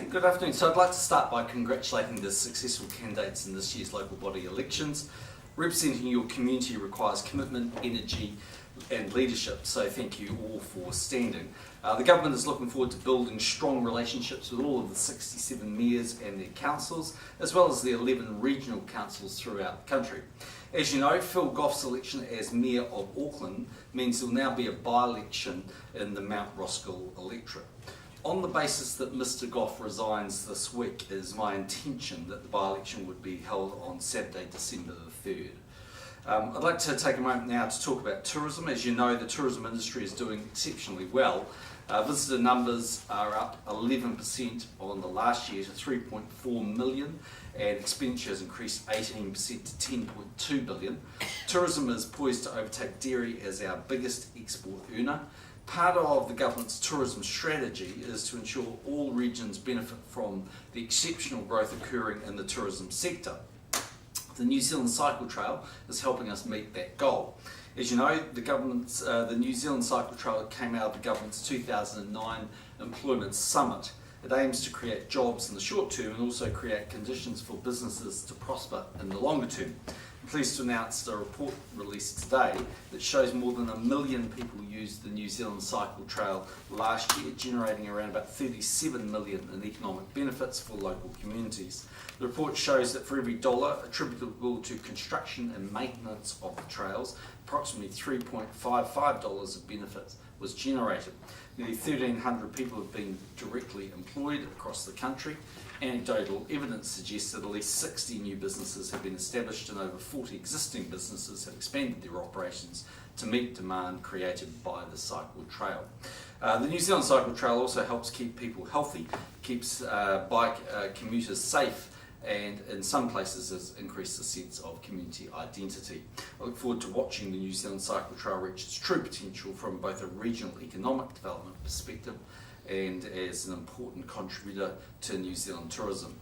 Good afternoon. So I'd like to start by congratulating the successful candidates in this year's local body elections. Representing your community requires commitment, energy and leadership, so thank you all for standing. The government is looking forward to building strong relationships with all of the 67 mayors and their councils, as well as the 11 regional councils throughout the country. As you know, Phil Goff's election as Mayor of Auckland means there will now be a by-election in the Mt Roskill electorate. On the basis that Mr Goff resigns this week, it is my intention that the by-election would be held on Saturday, December the 3rd. I'd like to take a moment now to talk about tourism. As you know, the tourism industry is doing exceptionally well. Visitor numbers are up 11% on the last year to 3.4 million, and expenditure has increased 18% to 10.2 billion. Tourism is poised to overtake dairy as our biggest export earner. Part of the government's tourism strategy is to ensure all regions benefit from the exceptional growth occurring in the tourism sector. The New Zealand Cycle Trail is helping us meet that goal. As you know, the New Zealand Cycle Trail came out of the government's 2009 Employment Summit. It aims to create jobs in the short term and also create conditions for businesses to prosper in the longer term. I'm pleased to announce a report released today that shows more than 1 million people used the New Zealand Cycle Trail last year, generating around about 37 million in economic benefits for local communities. The report shows that for every dollar attributable to construction and maintenance of the trails, approximately $3.55 of benefits was generated. Nearly 1,300 people have been directly employed across the country. Anecdotal evidence suggests that at least 60 new businesses have been established and over 40 existing businesses have expanded their operations to meet demand created by the cycle trail. The New Zealand Cycle Trail also helps keep people healthy, keeps bike commuters safe, and in some places has increased the sense of community identity. I look forward to watching the New Zealand Cycle Trail reach its true potential from both a regional economic development perspective and as an important contributor to New Zealand tourism.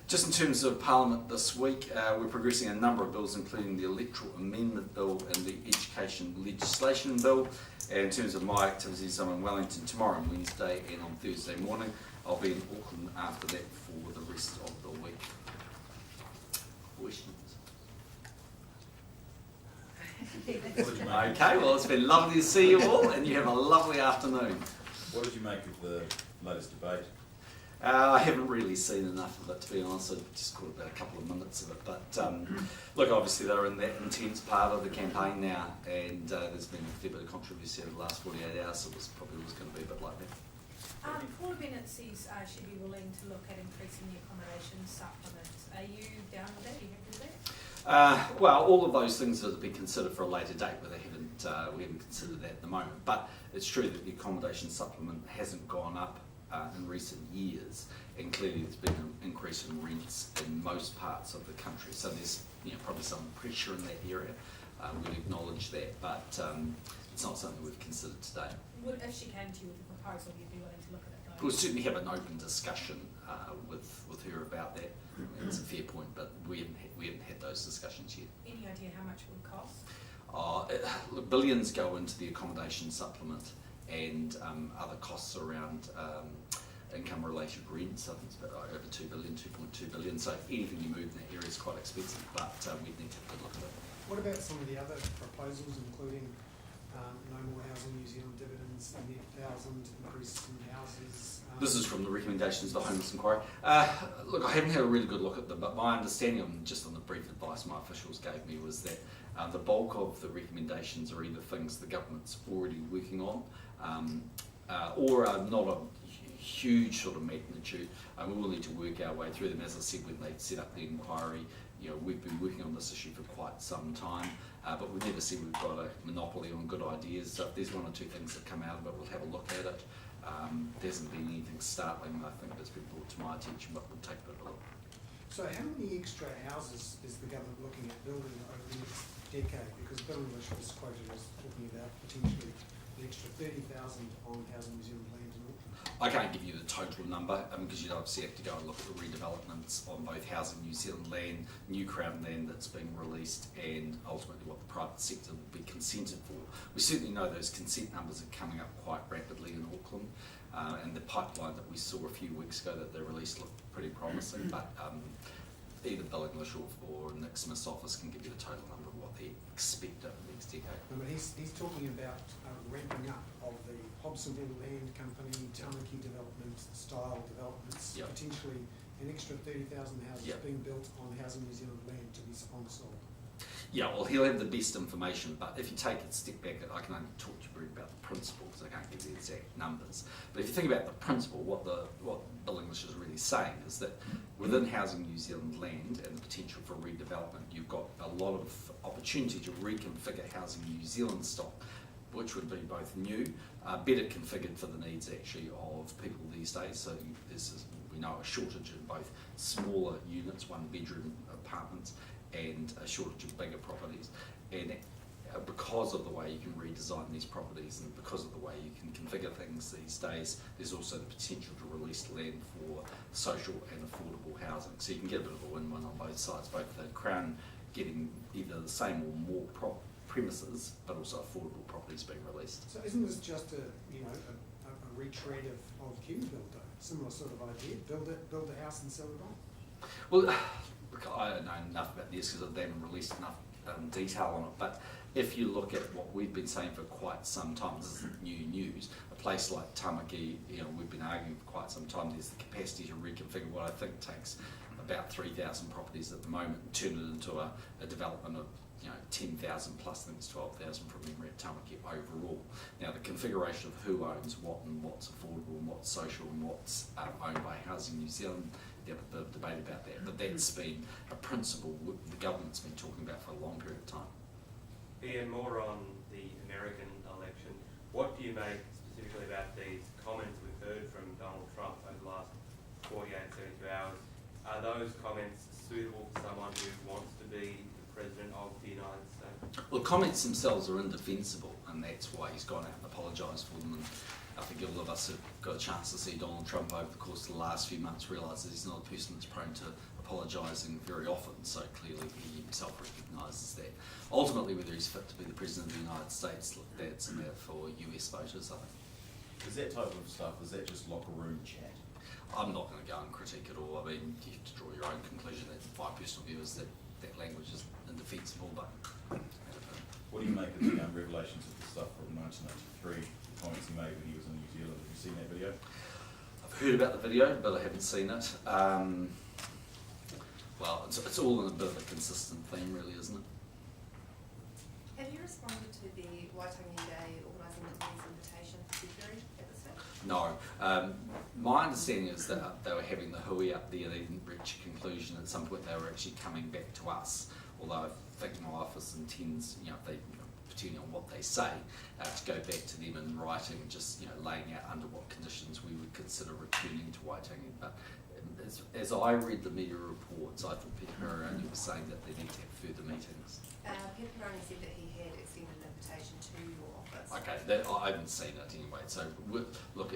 Just in terms of Parliament this week, we're progressing a number of bills, including the Electoral Amendment Bill and the Education Legislation Bill. And in terms of my activities, I'm in Wellington tomorrow and Wednesday, and on Thursday morning I'll be in Auckland after that for the rest of the week. Questions? Okay, well, it's been lovely to see you all, and you have a lovely afternoon. What did you make of the latest debate? I haven't really seen enough of it, to be honest. I just caught about a couple of minutes of it. But look, obviously they're in that intense part of the campaign now, and there's been a fair bit of controversy over the last 48 hours, so it was probably always going to be a bit like that. Paul Bennett says she'd be willing to look at increasing the accommodation supplement. Are you down with that? Are you happy with that? Well, all of those things are to be considered for a later date, but we haven't considered that at the moment. But it's true that the accommodation supplement hasn't gone up in recent years, and clearly there's been an increase in rents in most parts of the country. So there's probably some pressure in that area. We'd acknowledge that, but it's not something we've considered today. If she came to you with a proposal, you'd be willing to look at it, though? We'll certainly have an open discussion with her about that. It's a fair point, but we haven't had those discussions yet. Any idea how much it would cost? Look, billions go into the accommodation supplement and other costs around income-related rents. I think it's about over 2 billion, 2.2 billion. So anything you move in that area is quite expensive, but we need to have a look at it. What about some of the other proposals, including no more Housing New Zealand dividends, and the 1,000 increase in houses? This is from the recommendations of the Homeless Inquiry. Look, I haven't had a really good look at them, but my understanding, just on the brief advice my officials gave me, was that the bulk of the recommendations are either things the government's already working on, or are not a huge sort of magnitude. We will need to work our way through them. As I said, when they set up the inquiry, we've been working on this issue for quite some time, but we've never said we've got a monopoly on good ideas. So if there's one or two things that come out of it, we'll have a look at it. There hasn't been anything startling, I think, that's been brought to my attention, but we'll take a bit of a look. So how many extra houses is the government looking at building over the next decade? Because Bill English was quoted as talking about potentially an extra 30,000 on Housing New Zealand land in Auckland? I can't give you the total number because you'd obviously have to go and look at the redevelopments on both Housing New Zealand land, new Crown land that's being released, and ultimately what the private sector will be consented for. We certainly know those consent numbers are coming up quite rapidly in Auckland, and the pipeline that we saw a few weeks ago that they released looked pretty promising, but either Bill English or Nick Smith's office can give you the total number of what they expect over the next decade. No, but he's talking about ramping up of the Hobsonville Land Company, Tamaki development style developments, Yep. potentially an extra 30,000 houses Yep. being built on Housing New Zealand land to be on sold. Yeah, well, he'll have the best information, but if you take a step back, I can only talk to you about the principle because I can't give you the exact numbers. But if you think about the principle, what Bill English is really saying is that within Housing New Zealand land and the potential for redevelopment, you've got a lot of opportunity to reconfigure Housing New Zealand stock, which would be both new, better configured for the needs actually of people these days. So there's, we know, a shortage in both smaller units, one-bedroom apartments, and a shortage of bigger properties. And because of the way you can redesign these properties and because of the way you can configure things these days, there's also the potential to release land for social and affordable housing. So you can get a bit of a win-win on both sides, both the Crown getting either the same or more premises, but also affordable properties being released. So isn't this just a retread of Kiwibuild though? Similar sort of idea, build a house and sell it on? Well, look, I don't know enough about this because they haven't released enough detail on it, but if you look at what we've been saying for quite some time, this isn't new news, a place like Tamaki, we've been arguing for quite some time, there's the capacity to reconfigure what I think takes about 3,000 properties at the moment and turn it into a development of 10,000 plus, I think it's 12,000 from memory at Tamaki overall. Now the configuration of who owns what and what's affordable and what's social and what's owned by Housing New Zealand, there's a bit of debate about that, but that's been a principle the government's been talking about for a long period of time. Ian, more on the American election, what do you make specifically about these comments we've heard from Donald Trump over the last 48, 72 hours? Are those comments suitable for someone who wants to be the President of the United States? Well, the comments themselves are indefensible, and that's why he's gone out and apologised for them. And I think all of us have got a chance to see Donald Trump over the course of the last few months realise that he's not a person that's prone to apologising very often, so clearly he himself recognises that. Ultimately, whether he's fit to be the President of the United States, that's a matter for US voters, I think. Is that type of stuff, is that just locker room chat? I'm not going to go and critique it all. I mean, you have to draw your own conclusion. My personal view is that that language is indefensible, but What do you make of the revelations of the stuff from 1993, the comments he made when he was in New Zealand? Have you seen that video? I've heard about the video, but I haven't seen it. Well, it's all in a bit of a consistent theme, really, isn't it? Have you responded to the Waitangi Day organising committee's invitation for February at this stage? No. My understanding is that they were having the hui up there, they didn't reach a conclusion. At some point they were actually coming back to us, although I think my office intends, depending on what they say, to go back to them in writing, just laying out under what conditions we would consider returning to Waitangi. But as I read the media reports, I thought Peter Peroni was saying that they need to have further meetings. Peter Peroni said that he had extended an invitation to your office. Okay, I haven't seen it anyway. So look,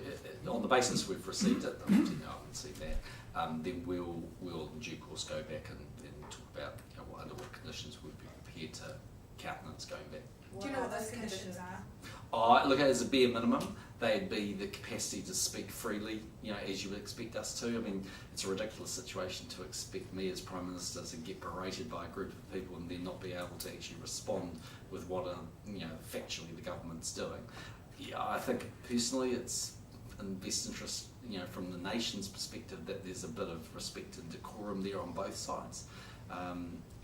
on the basis we've received it, I haven't seen that. Then we'll in due course go back and talk about under what conditions we'd be prepared to countenance going back. Do you know what those conditions are? Look, as a bare minimum, they'd be the capacity to speak freely, as you would expect us to. I mean, it's a ridiculous situation to expect me as Prime Minister to get berated by a group of people and then not be able to actually respond with what, factually the government's doing. Yeah, I think personally it's in best interest, from the nation's perspective, that there's a bit of respect and decorum there on both sides.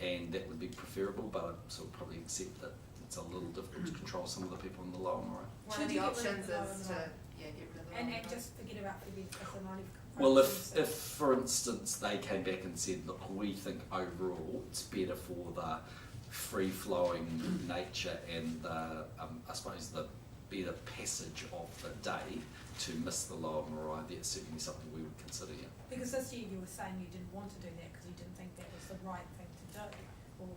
And that would be preferable, but I sort of probably accept that it's a little difficult to control some of the people in the lower marae. One Should of the you get rid of options the is to get rid of the And lower just forget about February because they're not even. Well, if for instance they came back and said, look, we think overall it's better for the free-flowing nature and the, I suppose the better passage of the day to miss the lower marae, that's certainly something we would consider, yeah. Because this year you were saying you didn't want to do that because you didn't think that was the right thing to do. Or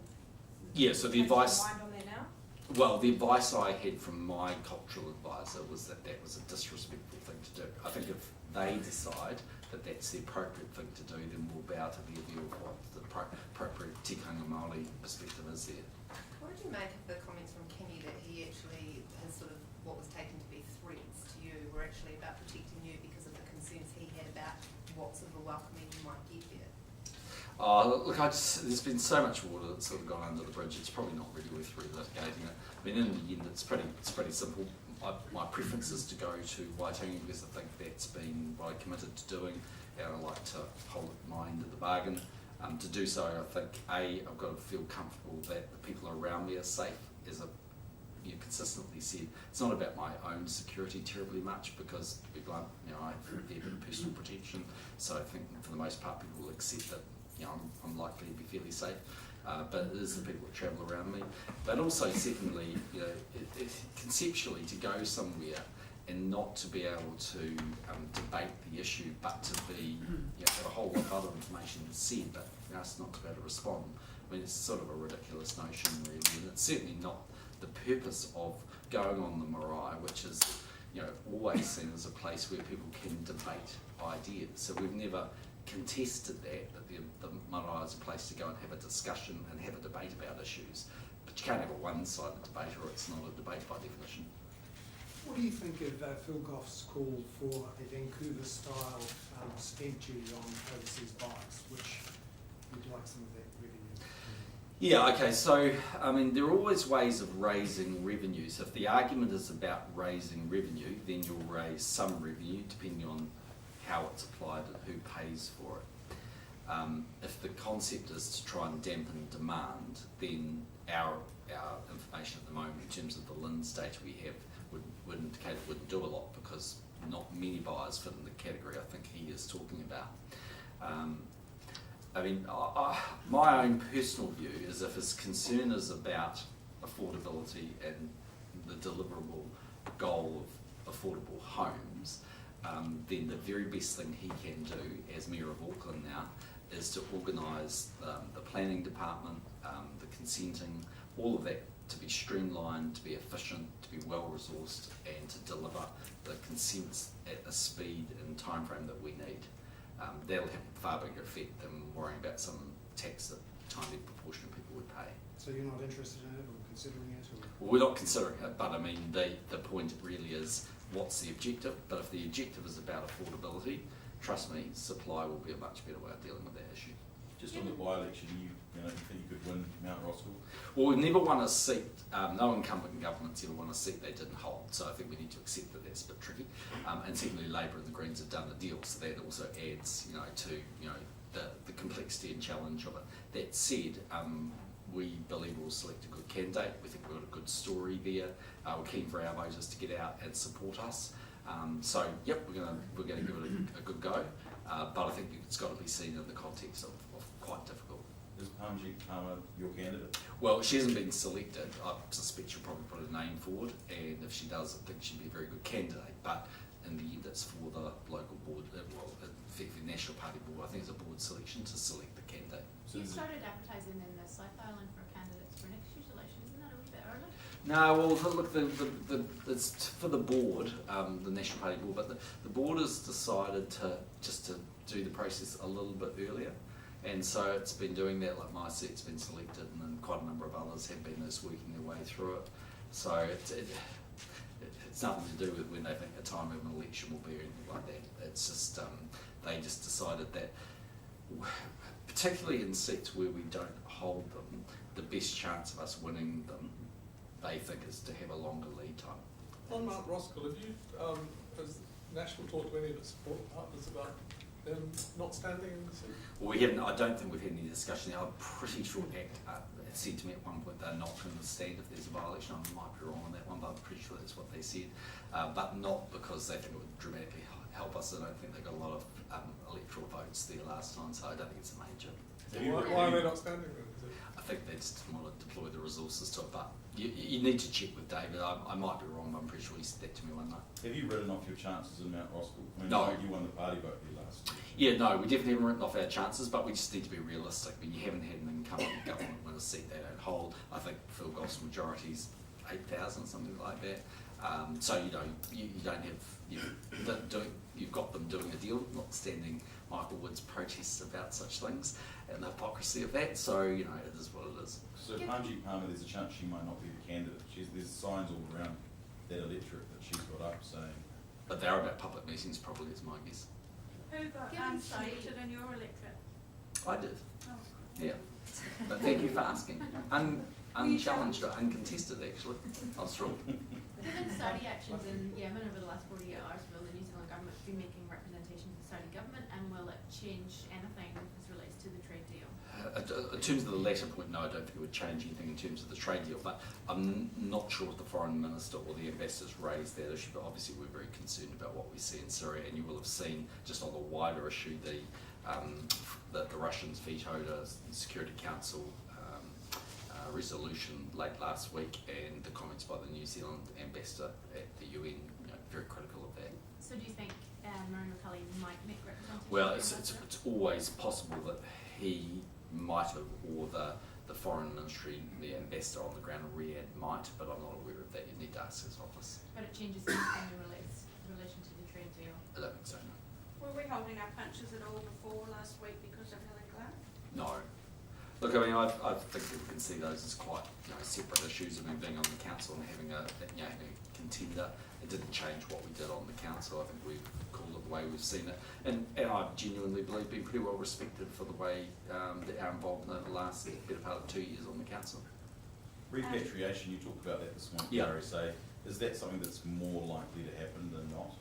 Yeah, so the change your advice, mind on that now? Well, the advice I had from my cultural advisor was that that was a disrespectful thing to do. I think if they decide that that's the appropriate thing to do, then we'll bow to their view of what the appropriate tikanga Māori perspective is there. What did you make of the comments from Kenny that he actually has sort of what was taken to be threats to you were actually about protecting you because of the concerns he had about what sort of a welcoming you might get there? Look, there's been so much water that's sort of gone under the bridge. It's probably not really worth relitigating it. I mean, in the end, it's pretty simple. My preference is to go to Waitangi because I think that's been what I committed to doing, and I like to hold my end of the bargain. To do so, I think I've got to feel comfortable that the people around me are safe. As I consistently said, it's not about my own security terribly much because to be blunt, I have a fair bit of personal protection. So I think for the most part, people will accept that. I'm likely to be fairly safe, but it is the people that travel around me. But also, secondly, conceptually, to go somewhere and not to be able to debate the issue, but to be a whole lot of other information said, but us not to be able to respond. I mean, it's sort of a ridiculous notion, really, and it's certainly not the purpose of going on the marae, which is always seen as a place where people can debate ideas. So we've never contested that the marae is a place to go and have a discussion and have a debate about issues. But you can't have a one-sided debate, or it's not a debate by definition. What do you think of Phil Goff's call for a Vancouver-style stamp duty on overseas bikes, which would like some of that revenue? Yeah, okay, so, I mean, there are always ways of raising revenue. So if the argument is about raising revenue, then you'll raise some revenue depending on how it's applied and who pays for it. If the concept is to try and dampen demand, then our information at the moment in terms of the LINS data we have would indicate it wouldn't do a lot because not many buyers fit in the category I think he is talking about. I mean, my own personal view is if his concern is about affordability and the deliverable goal of affordable homes, then the very best thing he can do as Mayor of Auckland now is to organise the planning department, the consenting, all of that to be streamlined, to be efficient, to be well resourced, and to deliver the consents at a speed and time frame that we need. That'll have a far bigger effect than worrying about some tax that a tiny proportion of people would pay. So you're not interested in it or considering it? Or? Well, we're not considering it, but I mean, the point really is what's the objective? But if the objective is about affordability, trust me, supply will be a much better way of dealing with that issue. Just on the by-election, you think you could win Mt Roskill? Well, we've never won a seat, no incumbent government's ever won a seat they didn't hold, so I think we need to accept that that's a bit tricky. And secondly, Labour and the Greens have done a deal, so that also adds, to the complexity and challenge of it. That said, we believe we'll select a good candidate. We think we've got a good story there. We're keen for our voters to get out and support us. So, yep, we're going to give it a good go, but I think it's got to be seen in the context of quite difficult. Is Palmer your candidate? Well, she hasn't been selected. I suspect she'll probably put a name forward, and if she does, I think she'd be a very good candidate. But in the end, it's for the local board, effectively National Party board. I think it's a board selection to select the candidate. So You started advertising in the South Island for candidates for next year's election, isn't that a wee bit early? No, well, look, it's for the board, the National Party board, but the board has decided to do the process a little bit earlier. And so it's been doing that, like my seat's been selected, and then quite a number of others have been just working their way through it. So it's nothing to do with when they think a time of an election will be or anything like that. It's just, they just decided that, particularly in seats where we don't hold them, the best chance of us winning them, they think, is to have a longer lead time. On Mt Roskill, have you, has National talked to any of its support partners about them not standing in the seat? Well, we haven't. I don't think we've had any discussion. I'm pretty sure ACT said to me at one point they're not going to stand if there's a by-election. I might be wrong on that one, but I'm pretty sure that's what they said. But not because they think it would dramatically help us. I don't think they got a lot of electoral votes there last time, so I don't think it's a major. Why are they not standing then? Is it? I think they just want to deploy the resources to it, but you need to check with David. I might be wrong, but I'm pretty sure he said that to me one night. Have you written off your chances in Mt Roskill? I mean, No. You won the party vote here last year. Yeah, no, we definitely haven't written off our chances, but we just need to be realistic. When you haven't had an incumbent government win a seat they don't hold, I think Phil Goff's majority's 8,000, something like that. So you don't have you've got them doing a deal, notwithstanding Michael Wood's protests about such things and the hypocrisy of that. So it is what it is. So Panji Palmer, there's a chance she might not be the candidate. There's signs all around that electorate that she's got up saying. But they're about public meetings, probably, is my guess. Who got Given selected in your electorate? I did. Oh. Yeah. But thank you for asking. Unchallenged or uncontested, actually. I was thrilled. Given Saudi actions in Yemen over the last 48 hours, will the New Zealand government be making representation to the Saudi government, and will it change anything as relates to the trade deal? In terms of the latter point, no, I don't think it would change anything in terms of the trade deal, but I'm not sure if the Foreign Minister or the ambassadors raised that issue, but obviously we're very concerned about what we see in Syria, and you will have seen, just on the wider issue, the Russians vetoed a Security Council resolution late last week, and the comments by the New Zealand ambassador at the UN, very critical of that. So do you think Murray McCully might make representation? Well, it's always possible that he might have, or the foreign ministry, the ambassador on the ground in Riyadh might, but I'm not aware of that. You need to ask his office. But it changes anything in relation to the trade deal? I don't think so, no. Were we holding our punches at all before last week because of Helen Clark? No. Look, I mean, I think we can see those as quite separate issues. I mean, being on the council and having a contender, it didn't change what we did on the council. I think we've called it the way we've seen it, and I genuinely believe been pretty well respected for the way that our involvement over the last better part of 2 years on the council. Repatriation, you talked about that this morning, Yeah. RSA. Is that something that's more likely to happen than not?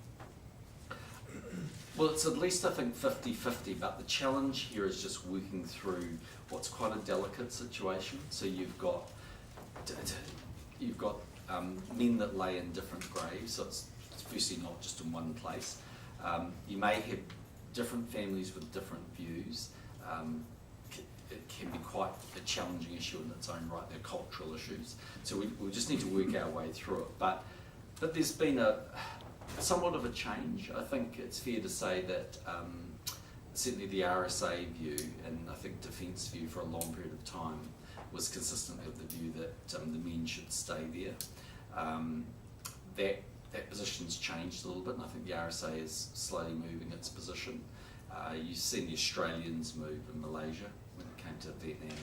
Well, it's at least, I think, 50-50, but the challenge here is just working through what's quite a delicate situation. So you've got men that lay in different graves, so it's firstly not just in one place. You may have different families with different views. It can be quite a challenging issue in its own right. They're cultural issues, so we just need to work our way through it. But there's been somewhat of a change. I think it's fair to say that certainly the RSA view, and I think Defence view for a long period of time, was consistently of the view that the men should stay there. That position's changed a little bit, and I think the RSA is slowly moving its position. You've seen the Australians move in Malaysia when it came to Vietnam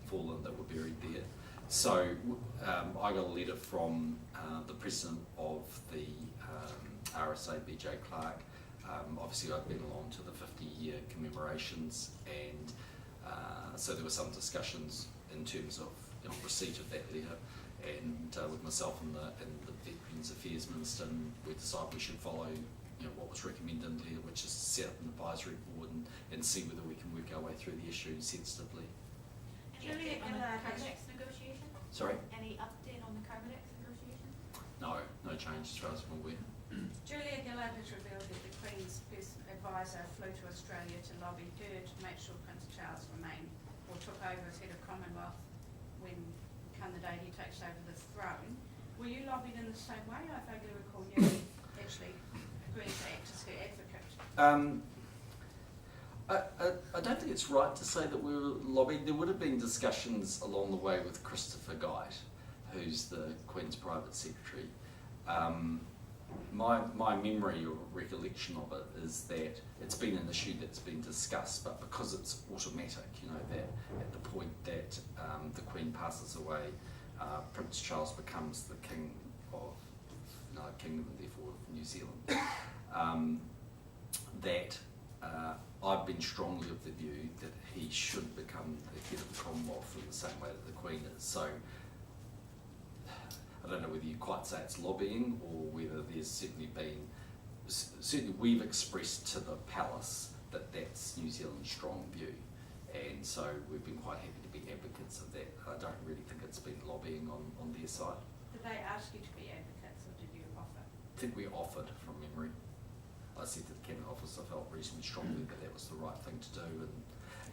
fallen that were buried there. So I got a letter from the president of the RSA, BJ Clark. Obviously I've been along to the 50-year commemorations, and so there were some discussions in terms of receipt of that letter, and with myself and the Veterans Affairs Minister, and we decided we should follow what was recommended in the letter, which is to set up an advisory board and see whether we can work our way through the issue sensitively. Any update on the Kermadec negotiation? Sorry? Any update on the Kermadec negotiation? No change as far as I'm aware. Julia Gillard has revealed that the Queen's advisor flew to Australia to lobby her to make sure Prince Charles remained or took over as head of Commonwealth when come the day he takes over the throne. Were you lobbied in the same way? I vaguely recall you actually agreeing to act as her advocate. I don't think it's right to say that we were lobbied. There would have been discussions along the way with Christopher Guite, who's the Queen's private secretary. My memory or recollection of it is that it's been an issue that's been discussed, but because it's automatic, that at the point that the Queen passes away, Prince Charles becomes the King of United Kingdom and therefore of New Zealand. I've been strongly of the view that he should become the head of the Commonwealth in the same way that the Queen is. So I don't know whether you quite say it's lobbying, or whether there's certainly we've expressed to the Palace that that's New Zealand's strong view, and so we've been quite happy to be advocates of that. I don't really think it's been lobbying on their side. Did they ask you to be advocates, or did you offer? I think we offered from memory. I said to the Cabinet Office I felt reasonably strongly that that was the right thing to do,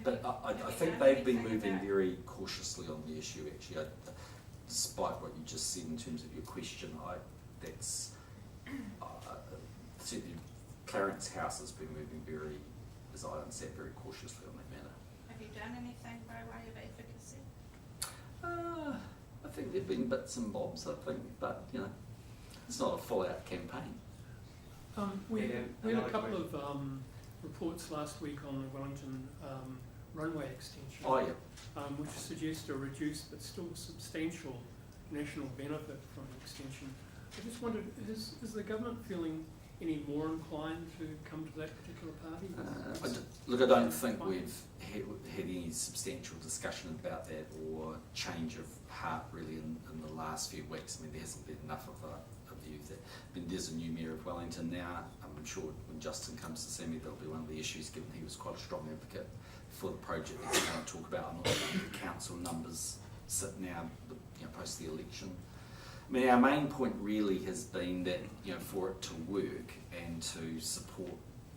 but I think they've been moving very cautiously on the issue actually. Despite what you just said in terms of your question, that's certainly Clarence House has been moving very, as I understand, very cautiously on that matter. Have you done anything by way of advocacy? I think there've been bits and bobs, I think, but you know, it's not a full-out campaign. We Yeah, had a another couple of reports last week on the Wellington runway extension, Oh yeah. which suggest a reduced but still substantial national benefit from the extension. I just wondered, is the government feeling any more inclined to come to that particular party? Look, I don't think we've had any substantial discussion about that or change of heart really in the last few weeks. I mean, there hasn't been enough of a view that. I mean, there's a new mayor of Wellington now. I'm sure when Justin comes to see me, that'll be one of the issues, given he was quite a strong advocate for the project that we're going to talk about. I'm not sure the council numbers sit now, you know, post the election. I mean, our main point really has been that, you know, for it to work and to support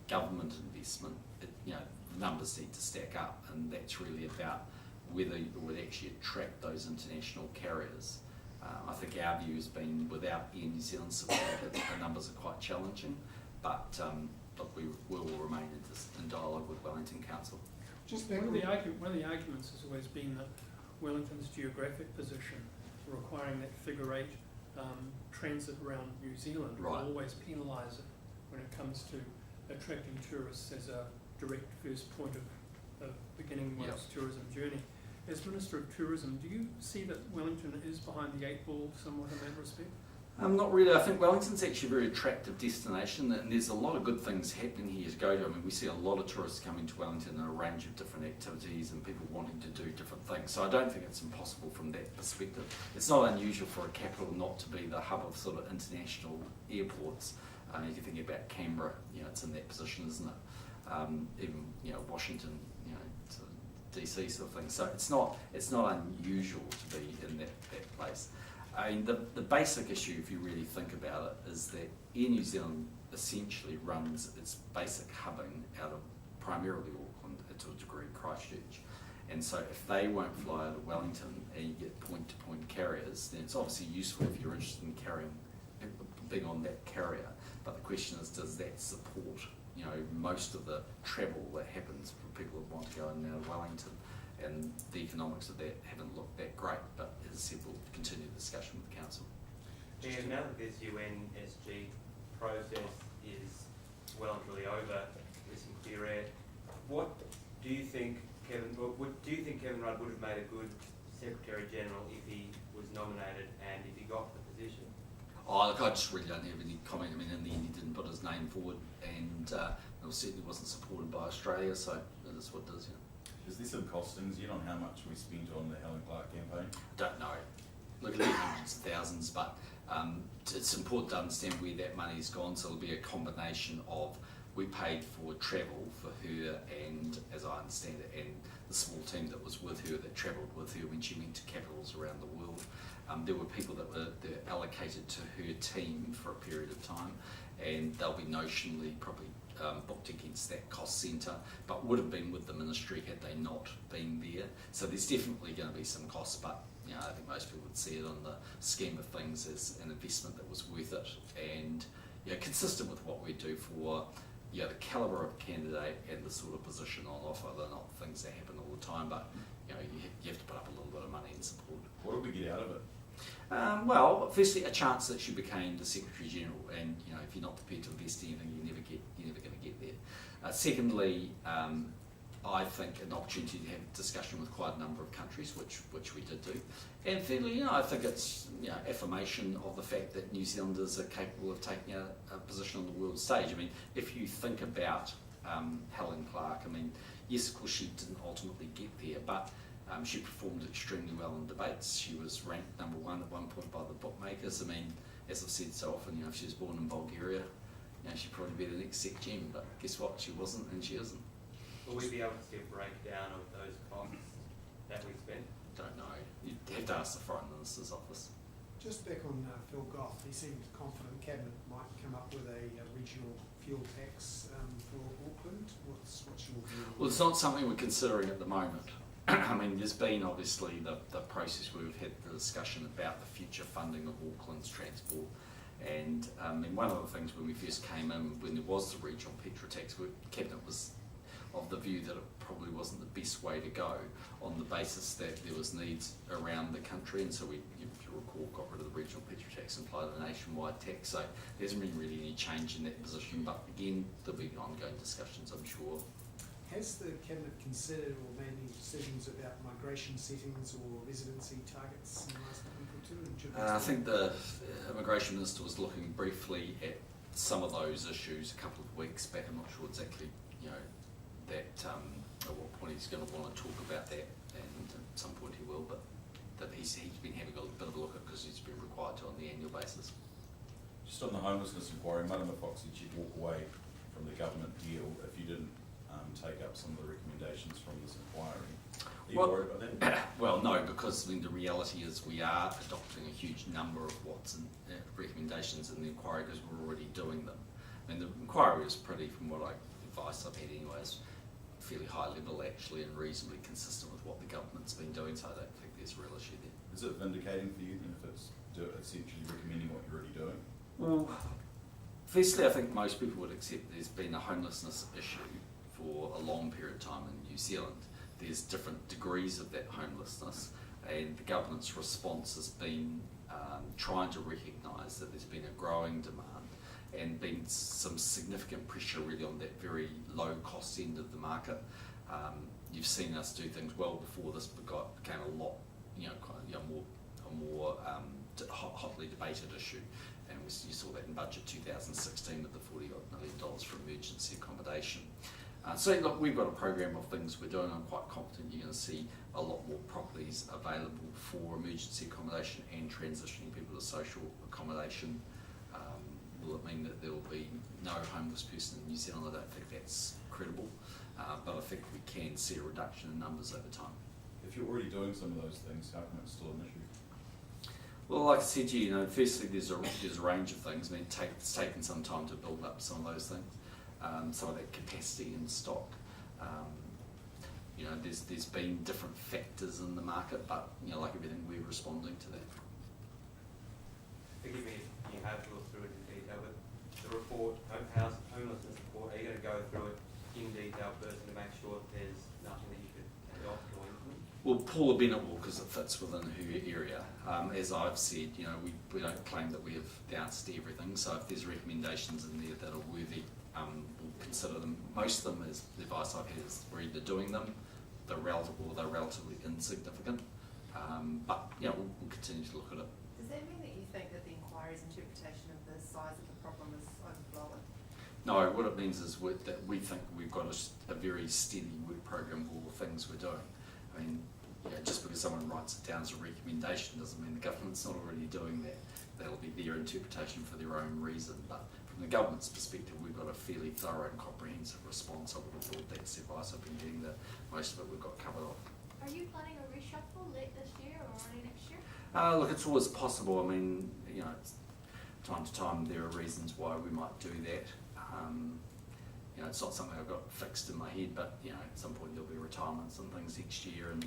government investment, you know, the numbers need to stack up, and that's really about whether you would actually attract those international carriers. I think our view has been without Air New Zealand support, the numbers are quite challenging, but look, we will remain in dialogue with Wellington Council. Just One of the arguments has always been that Wellington's geographic position, requiring that figure 8 transit around New Zealand, Right. will always penalise it when it comes to attracting tourists as a direct first point of beginning one's tourism journey. As Minister of Tourism, do you see that Wellington is behind the 8 ball somewhat in that respect? Not really. I think Wellington's actually a very attractive destination, and there's a lot of good things happening here to go to. I mean, we see a lot of tourists coming to Wellington in a range of different activities and people wanting to do different things. So I don't think it's impossible from that perspective. It's not unusual for a capital not to be the hub of sort of international airports. If you think about Canberra, you know, it's in that position, isn't it? Even, you know, Washington, you know, sort of DC sort of thing. So it's not unusual to be in that place. I mean, the basic issue, if you really think about it, is that Air New Zealand essentially runs its basic hubbing out of primarily Auckland, to a degree Christchurch. And so if they won't fly out of Wellington and you get point-to-point carriers, then it's obviously useful if you're interested in being on that carrier. But the question is, does that support, you know, most of the travel that happens for people who want to go in and out of Wellington? And the economics of that haven't looked that great, but as I said, we'll continue the discussion with the council. And now that this UNSG process is well and truly over, with some clear air, what do you think Kevin Rudd would have made a good Secretary General if he was nominated and if he got the position? Oh, look, I just really don't have any comment. I mean, in the end, he didn't put his name forward, and it certainly wasn't supported by Australia, so that's what it is. Yeah. Is there some costings yet on how much we spent on the Helen Clark campaign? Don't know. Look at the hundreds of thousands, but it's important to understand where that money's gone. So it'll be a combination of we paid for travel for her, and as I understand it, and the small team that was with her, that travelled with her when she went to capitals around the world. There were people that were allocated to her team for a period of time, and they'll be notionally probably booked against that cost centre, but would have been with the ministry had they not been there. So there's definitely going to be some costs, but you know, I think most people would see it on the scheme of things as an investment that was worth it, and you know, consistent with what we do for the calibre of candidate and the sort of position on offer. They're not things that happen all the time, but you know, you have to put up a little bit of money in support. What did we get out of it? Well, firstly, a chance that she became the Secretary General, and you know, if you're not prepared to invest anything, you're never going to get there. Secondly, I think an opportunity to have a discussion with quite a number of countries, which we did do. And thirdly, you know, I think it's affirmation of the fact that New Zealanders are capable of taking a position on the world stage. I mean, if you think about Helen Clark, I mean, yes, of course she didn't ultimately get there, but she performed extremely well in debates. She was ranked number 1 at one point by the bookmakers. I mean, as I've said so often, you know, if she was born in Bulgaria, you know, she'd probably be the next Sec Gem, but guess what? She wasn't, and she isn't. Will we be able to see a breakdown of those costs that we spent? Don't know. You'd have to ask the Foreign Minister's office. Just back on Phil Goff, he seemed confident Cabinet might come up with a regional fuel tax for Auckland. What's your view? Well, it's not something we're considering at the moment. I mean, there's been obviously the process where we've had the discussion about the future funding of Auckland's transport. And I mean, one of the things when we first came in, when there was the regional petrol tax, Cabinet was, of the view that it probably wasn't the best way to go, on the basis that there was needs around the country, and so we, if you recall, got rid of the regional petrol tax and applied a nationwide tax. So there hasn't been really any change in that position, but again, there'll be ongoing discussions, I'm sure. Has the Cabinet considered or made any decisions about migration settings or residency targets in the last month or two? I think the Immigration Minister was looking briefly at some of those issues a couple of weeks back. I'm not sure exactly, that at what point he's going to want to talk about that, and at some point he will, but that he's been having a bit of a look at, because he's been required to on the annual basis. Just on the homelessness inquiry, Marama Fox said she'd walk away from the government deal if you didn't take up some of the recommendations from this inquiry. Are you worried about that? Well, no, because I mean, the reality is we are adopting a huge number of what's in recommendations in the inquiry, because we're already doing them. I mean, the inquiry is pretty, from what advice I've had anyways, fairly high level actually, and reasonably consistent with what the government's been doing, so I don't think there's a real issue there. Is it vindicating for you then if it's essentially recommending what you're already doing? Well, firstly, I think most people would accept there's been a homelessness issue for a long period of time in New Zealand. There's different degrees of that homelessness, and the government's response has been trying to recognise that there's been a growing demand and been some significant pressure really on that very low cost end of the market. You've seen us do things well before this became a lot, more hotly debated issue, and you saw that in budget 2016 with the $40 million for emergency accommodation. So look, we've got a program of things we're doing. I'm quite confident you're going to see a lot more properties available for emergency accommodation and transitioning people to social accommodation. Will it mean that there will be no homeless person in New Zealand? I don't think that's credible, but I think we can see a reduction in numbers over time. If you're already doing some of those things, how come it's still an issue? Well, like I said to you, firstly there's a range of things. I mean, it's taken some time to build up some of those things, some of that capacity in stock. There's been different factors in the market, but like everything, we're responding to that. Forgive me if you have looked through it in detail, but the report, homelessness report, are you going to go through it in detail first to make sure that there's nothing that you could adopt or implement? Well, Paula Bennett will, because it fits within her area. As I've said, we don't claim that we have the answer to everything, so if there's recommendations in there that are worthy, we'll consider them. Most of them, is the advice I've had, is we're either doing them, they're relatively insignificant, but we'll continue to look at it. Does that mean that you think that the inquiry's interpretation of the size of the problem is overblown? No, what it means is that we think we've got a very steady work program of all the things we're doing. I mean, just because someone writes it down as a recommendation doesn't mean the government's not already doing that. That'll be their interpretation for their own reason. But from the government's perspective, we've got a fairly thorough and comprehensive response. I would have thought that's the advice I've been getting, that most of it we've got covered off. Are you planning a reshuffle late this year or early next year? Look, it's always possible. I mean, time to time there are reasons why we might do that. It's not something I've got fixed in my head, but at some point there'll be retirements and things next year, and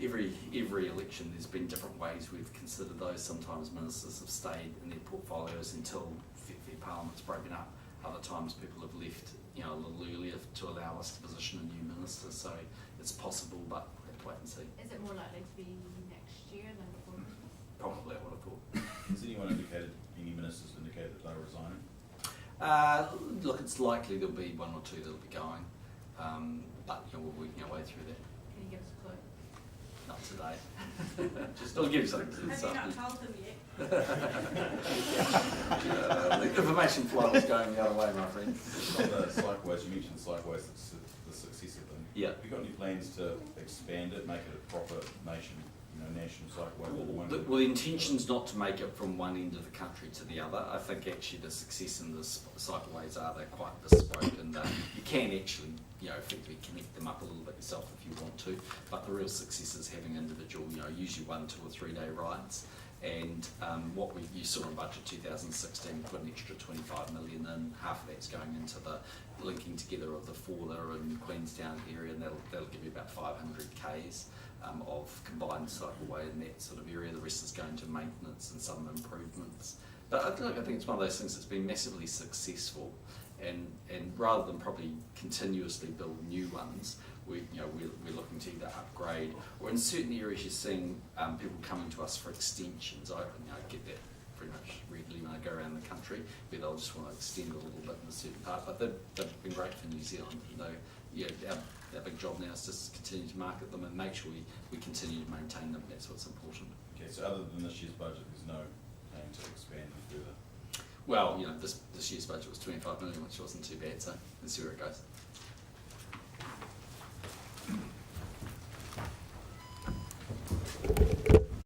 every election there's been different ways we've considered those. Sometimes ministers have stayed in their portfolios until Parliament's broken up. Other times people have left a little earlier to allow us to position a new minister. So it's possible, but we'll have to wait and see. Is it more likely to be next year than before Christmas? Probably, I would have thought. Has anyone indicated, any ministers indicated that they're resigning? Look, it's likely there'll be one or two that'll be going, but we're working our way through that. Can you give us a clue? Not today. Just I'll give you something to Have you not told them yet? the information flow is going the other way, my friend. On the cycleways, you mentioned cycleways, the successor thing. Yeah. Have you got any plans to expand it, make it a proper national cycleway? Well, the intention's not to make it from one end of the country to the other. I think actually the success in the cycleways they're quite bespoke, and you can actually effectively connect them up a little bit yourself if you want to. But the real success is having individual, usually 1, 2 or 3 day rides. And what you saw in budget 2016, put an extra 25 million in. Half of that's going into the linking together of the Forler and Queenstown area, and that'll give you about 500 k's of combined cycleway in that sort of area. The rest is going to maintenance and some improvements. But I think it's one of those things that's been massively successful, and rather than probably continuously build new ones, we're looking to either upgrade, or in certain areas you're seeing people coming to us for extensions. I get that pretty much regularly when I go around the country, where they'll just want to extend a little bit in a certain part, but they've been great for New Zealand. Our big job now is just continue to market them and make sure we continue to maintain them. That's what's important. Okay, so other than this year's budget, there's no plan to expand them further? Well, this year's budget was 25 million, which wasn't too bad, so let's see where it goes.